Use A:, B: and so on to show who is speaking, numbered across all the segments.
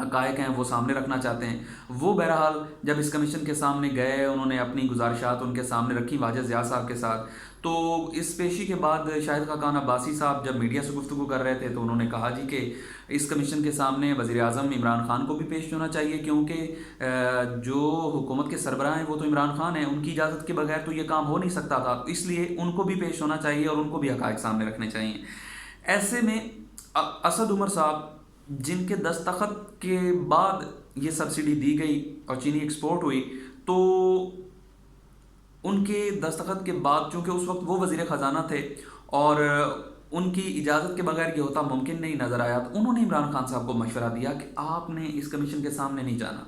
A: حقائق ہیں وہ سامنے رکھنا چاہتے ہیں۔ وہ بہرحال جب اس کمیشن کے سامنے گئے، انہوں نے اپنی گزارشات ان کے سامنے رکھی واجد ضیاء صاحب کے ساتھ، تو اس پیشی کے بعد شاہد خاقان عباسی صاحب جب میڈیا سے گفتگو کر رہے تھے تو انہوں نے کہا جی کہ اس کمیشن کے سامنے وزیر اعظم عمران خان کو بھی پیش ہونا چاہیے، کیونکہ جو حکومت کے سربراہ ہیں وہ تو عمران خان ہیں، ان کی اجازت کے بغیر تو یہ کام ہو نہیں سکتا تھا، اس لیے ان کو بھی پیش ہونا چاہیے اور ان کو بھی حقائق سامنے رکھنے چاہیے۔ ایسے میں اسد عمر صاحب جن کے دستخط کے بعد یہ سبسڈی دی گئی اور چینی ایکسپورٹ ہوئی، تو ان کے دستخط کے بعد چونکہ اس وقت وہ وزیر خزانہ تھے اور ان کی اجازت کے بغیر یہ ہوتا ممکن نہیں نظر آیا، تو انہوں نے عمران خان صاحب کو مشورہ دیا کہ آپ نے اس کمیشن کے سامنے نہیں جانا،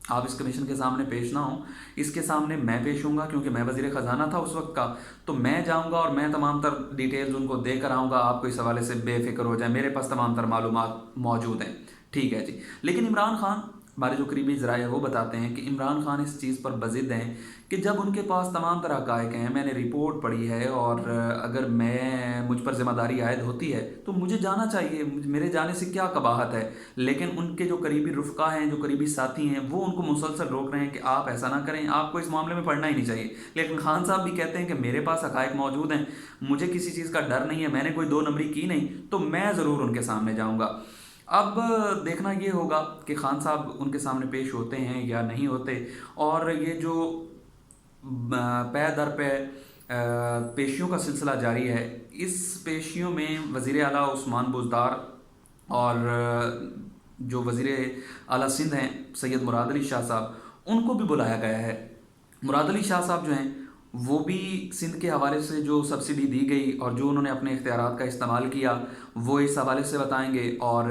A: آپ اس کمیشن کے سامنے پیش نہ ہوں، اس کے سامنے میں پیش ہوں گا، کیونکہ میں وزیر خزانہ تھا اس وقت کا، تو میں جاؤں گا اور میں تمام تر ڈیٹیلز ان کو دے کر آؤں گا، آپ کو اس حوالے سے بے فکر ہو جائیں، میرے پاس تمام تر معلومات موجود ہیں۔ ٹھیک ہے جی، لیکن عمران خان، ہمارے جو قریبی ذرائع وہ بتاتے ہیں کہ عمران خان اس چیز پر بضد ہیں کہ جب ان کے پاس تمام طرح حقائق ہیں، میں نے رپورٹ پڑھی ہے، اور اگر مجھ پر ذمہ داری عائد ہوتی ہے تو مجھے جانا چاہیے، میرے جانے سے کیا قباحت ہے، لیکن ان کے جو قریبی رفقا ہیں، جو قریبی ساتھی ہیں، وہ ان کو مسلسل روک رہے ہیں کہ آپ ایسا نہ کریں، آپ کو اس معاملے میں پڑھنا ہی نہیں چاہیے۔ لیکن خان صاحب بھی کہتے ہیں کہ میرے پاس حقائق موجود ہیں، مجھے کسی چیز کا ڈر نہیں ہے، میں نے کوئی دو نمبری کی نہیں، تو میں ضرور ان کے سامنے جاؤں گا۔ اب دیکھنا یہ ہوگا کہ خان صاحب ان کے سامنے پیش ہوتے ہیں یا نہیں ہوتے، اور یہ جو پے در پے پیشیوں کا سلسلہ جاری ہے، اس پیشیوں میں وزیر اعلیٰ عثمان بزدار اور جو وزیر اعلیٰ سندھ ہیں سید مراد علی شاہ صاحب، ان کو بھی بلایا گیا ہے۔ مراد علی شاہ صاحب جو ہیں وہ بھی سندھ کے حوالے سے جو سبسڈی دی گئی اور جو انہوں نے اپنے اختیارات کا استعمال کیا وہ اس حوالے سے بتائیں گے، اور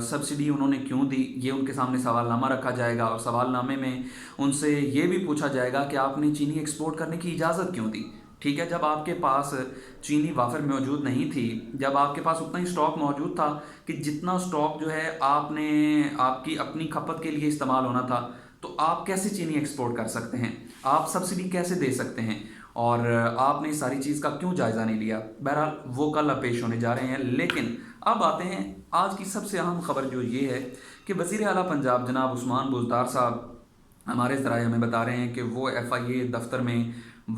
A: سبسڈی انہوں نے کیوں دی یہ ان کے سامنے سوال نامہ رکھا جائے گا، اور سوال نامے میں ان سے یہ بھی پوچھا جائے گا کہ آپ نے چینی ایکسپورٹ کرنے کی اجازت کیوں دی۔ ٹھیک ہے، جب آپ کے پاس چینی وافر موجود نہیں تھی، جب آپ کے پاس اتنا ہی سٹاک موجود تھا کہ جتنا سٹاک جو ہے آپ کی اپنی کھپت کے لیے استعمال ہونا تھا، تو آپ کیسے چینی ایکسپورٹ کر سکتے ہیں، آپ سبسڈی کیسے دے سکتے ہیں، اور آپ نے ساری چیز کا کیوں جائزہ نہیں لیا؟ بہرحال وہ کل پیش ہونے جا رہے ہیں، لیکن اب آتے ہیں آج کی سب سے اہم خبر جو یہ ہے کہ وزیر اعلیٰ پنجاب جناب عثمان بزدار صاحب ہمارے ذرائع ہمیں بتا رہے ہیں کہ وہ ایف آئی اے دفتر میں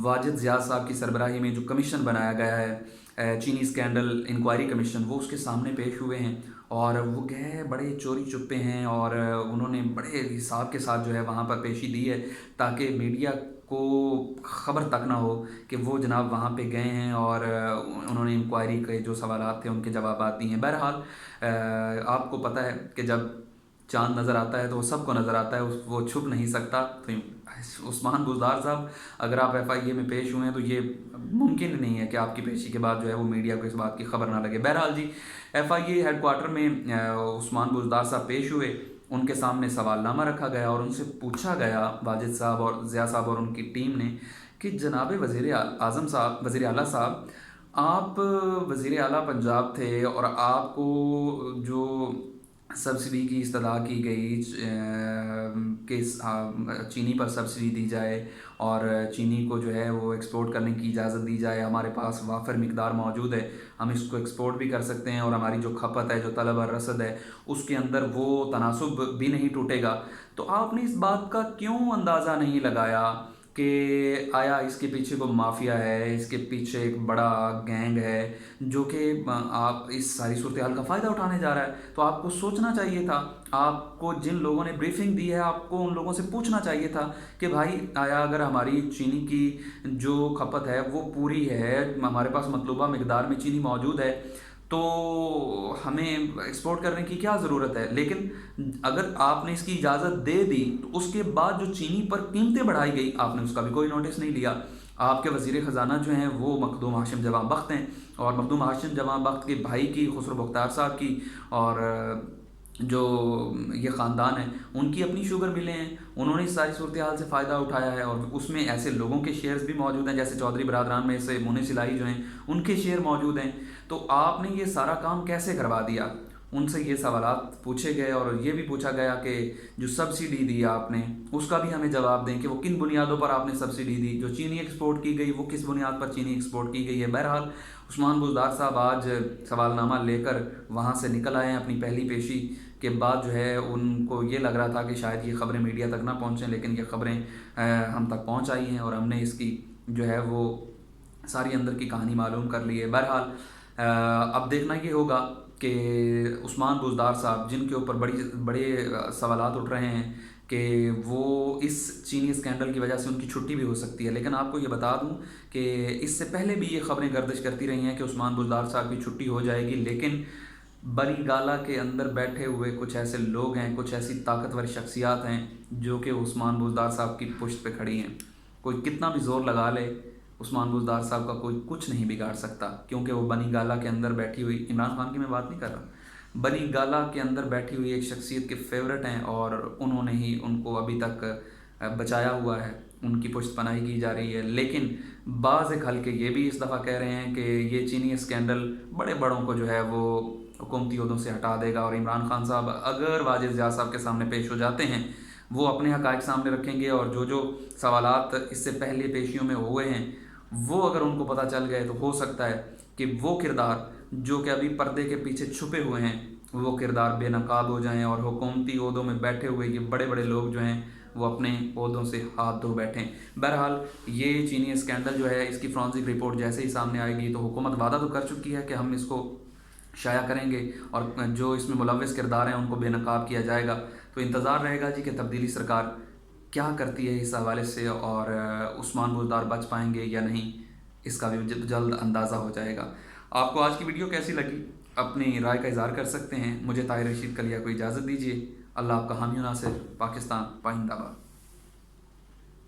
A: واجد ضیاء صاحب کی سربراہی میں جو کمیشن بنایا گیا ہے چینی اسکینڈل انکوائری کمیشن، وہ اس کے سامنے پیش ہوئے ہیں، اور وہ گئے بڑے چوری چپے ہیں، اور انہوں نے بڑے حساب کے ساتھ جو ہے وہاں پر پیشی دی ہے تاکہ میڈیا کو خبر تک نہ ہو کہ وہ جناب وہاں پہ گئے ہیں، اور انہوں نے انکوائری کے جو سوالات تھے ان کے جوابات دیے ہیں۔ بہرحال آپ کو پتہ ہے کہ جب چاند نظر آتا ہے تو وہ سب کو نظر آتا ہے، وہ چھپ نہیں سکتا۔ تو عثمان بزدار صاحب اگر آپ ایف آئی اے میں پیش ہوئے ہیں تو یہ ممکن نہیں ہے کہ آپ کی پیشی کے بعد جو ہے وہ میڈیا کو اس بات کی خبر نہ لگے۔ بہرحال جی، ایف آئی اے ہیڈ کوارٹر میں عثمان بزدار صاحب پیش ہوئے، ان کے سامنے سوال نامہ رکھا گیا اور ان سے پوچھا گیا واجد صاحب اور ضیاء صاحب اور ان کی ٹیم نے کہ جناب وزیر اعظم صاحب، وزیر اعلیٰ صاحب، آپ وزیر اعلیٰ پنجاب تھے اور آپ کو جو سبسڈی کی استدعا کی گئی کہ چینی پر سبسڈی دی جائے اور چینی کو جو ہے وہ ایکسپورٹ کرنے کی اجازت دی جائے، ہمارے پاس وافر مقدار موجود ہے، ہم اس کو ایکسپورٹ بھی کر سکتے ہیں، اور ہماری جو کھپت ہے، جو طلب اور رسد ہے، اس کے اندر وہ تناسب بھی نہیں ٹوٹے گا، تو آپ نے اس بات کا کیوں اندازہ نہیں لگایا کہ آیا اس کے پیچھے کوئی مافیا ہے، اس کے پیچھے ایک بڑا گینگ ہے جو کہ آپ اس ساری صورتحال کا فائدہ اٹھانے جا رہا ہے؟ تو آپ کو سوچنا چاہیے تھا، آپ کو جن لوگوں نے بریفنگ دی ہے آپ کو ان لوگوں سے پوچھنا چاہیے تھا کہ بھائی آیا اگر ہماری چینی کی جو کھپت ہے وہ پوری ہے، ہمارے پاس مطلوبہ مقدار میں چینی موجود ہے، تو ہمیں ایکسپورٹ کرنے کی کیا ضرورت ہے؟ لیکن اگر آپ نے اس کی اجازت دے دی تو اس کے بعد جو چینی پر قیمتیں بڑھائی گئی آپ نے اس کا بھی کوئی نوٹس نہیں لیا۔ آپ کے وزیر خزانہ جو ہیں وہ مخدوم ہاشم جواں بخت ہیں، اور مخدوم ہاشم جواں بخت کے بھائی کی، خسرو بختیار صاحب کی، اور جو یہ خاندان ہے ان کی اپنی شوگر ملیں ہیں، انہوں نے اس ساری صورتحال سے فائدہ اٹھایا ہے، اور اس میں ایسے لوگوں کے شیئرز بھی موجود ہیں جیسے چودھری برادران میں سے منی سلائی جو ہیں ان کے شیئر موجود ہیں، تو آپ نے یہ سارا کام کیسے کروا دیا؟ ان سے یہ سوالات پوچھے گئے، اور یہ بھی پوچھا گیا کہ جو سبسڈی دی آپ نے اس کا بھی ہمیں جواب دیں کہ وہ کن بنیادوں پر آپ نے سبسڈی دی، جو چینی ایکسپورٹ کی گئی وہ کس بنیاد پر چینی ایکسپورٹ کی گئی ہے۔ بہرحال عثمان بزدار صاحب آج سوال نامہ لے کر وہاں سے نکل آئے ہیں، اپنی پہلی پیشی کے بعد جو ہے ان کو یہ لگ رہا تھا کہ شاید یہ خبریں میڈیا تک نہ پہنچیں، لیکن یہ خبریں ہم تک پہنچ آئی ہیں اور ہم نے اس کی جو ہے وہ ساری اندر کی کہانی معلوم کر لی ہے۔ بہرحال اب دیکھنا یہ ہوگا کہ عثمان بزدار صاحب، جن کے اوپر بڑے سوالات اٹھ رہے ہیں کہ وہ اس چینی اسکینڈل کی وجہ سے ان کی چھٹی بھی ہو سکتی ہے، لیکن آپ کو یہ بتا دوں کہ اس سے پہلے بھی یہ خبریں گردش کرتی رہی ہیں کہ عثمان بزدار صاحب کی چھٹی ہو جائے گی، لیکن بنی گالہ کے اندر بیٹھے ہوئے کچھ ایسے لوگ ہیں، کچھ ایسی طاقتور شخصیات ہیں جو کہ عثمان بزدار صاحب کی پشت پہ کھڑی ہیں۔ کوئی کتنا بھی زور لگا لے، عثمان بزدار صاحب کا کوئی کچھ نہیں بگاڑ سکتا، کیونکہ وہ بنی گالہ کے اندر بیٹھی ہوئی، عمران خان کی میں بات نہیں کر رہا، بنی گالہ کے اندر بیٹھی ہوئی ایک شخصیت کے فیورٹ ہیں، اور انہوں نے ہی ان کو ابھی تک بچایا ہوا ہے، ان کی پشت پناہی کی جا رہی ہے۔ لیکن بعض ایک حلقے یہ بھی اس دفعہ کہہ رہے ہیں کہ یہ چینی اسکینڈل بڑے بڑوں کو جو ہے وہ حکومتی عہدوں سے ہٹا دے گا، اور عمران خان صاحب اگر واجد ضیاء صاحب کے سامنے پیش ہو جاتے ہیں، وہ اپنے حقائق سامنے رکھیں گے، اور جو سوالات اس سے پہلے پیشیوں میں ہوئے ہیں وہ اگر ان کو پتہ چل گئے تو ہو سکتا ہے کہ وہ کردار جو کہ ابھی پردے کے پیچھے چھپے ہوئے ہیں وہ کردار بے نقاب ہو جائیں، اور حکومتی عہدوں میں بیٹھے ہوئے یہ بڑے بڑے لوگ جو ہیں وہ اپنے عہدوں سے ہاتھ دھو بیٹھیں۔ بہرحال یہ چینی اسکینڈل جو ہے، اس کی فرانسک رپورٹ جیسے ہی سامنے آئے گی تو حکومت وعدہ تو کر چکی ہے کہ ہم اس کو شائع کریں گے، اور جو اس میں ملوث کردار ہیں ان کو بے نقاب کیا جائے گا۔ تو انتظار رہے گا جی کہ تبدیلی سرکار کیا کرتی ہے اس حوالے سے، اور عثمان بزدار بچ پائیں گے یا نہیں، اس کا بھی جلد اندازہ ہو جائے گا۔ آپ کو آج کی ویڈیو کیسی لگی؟ اپنی رائے کا اظہار کر سکتے ہیں۔ مجھے طاہر رشید کلیا کو اجازت دیجیے۔ اللہ آپ کا حامی و ناصر۔ پاکستان پائندہ باد۔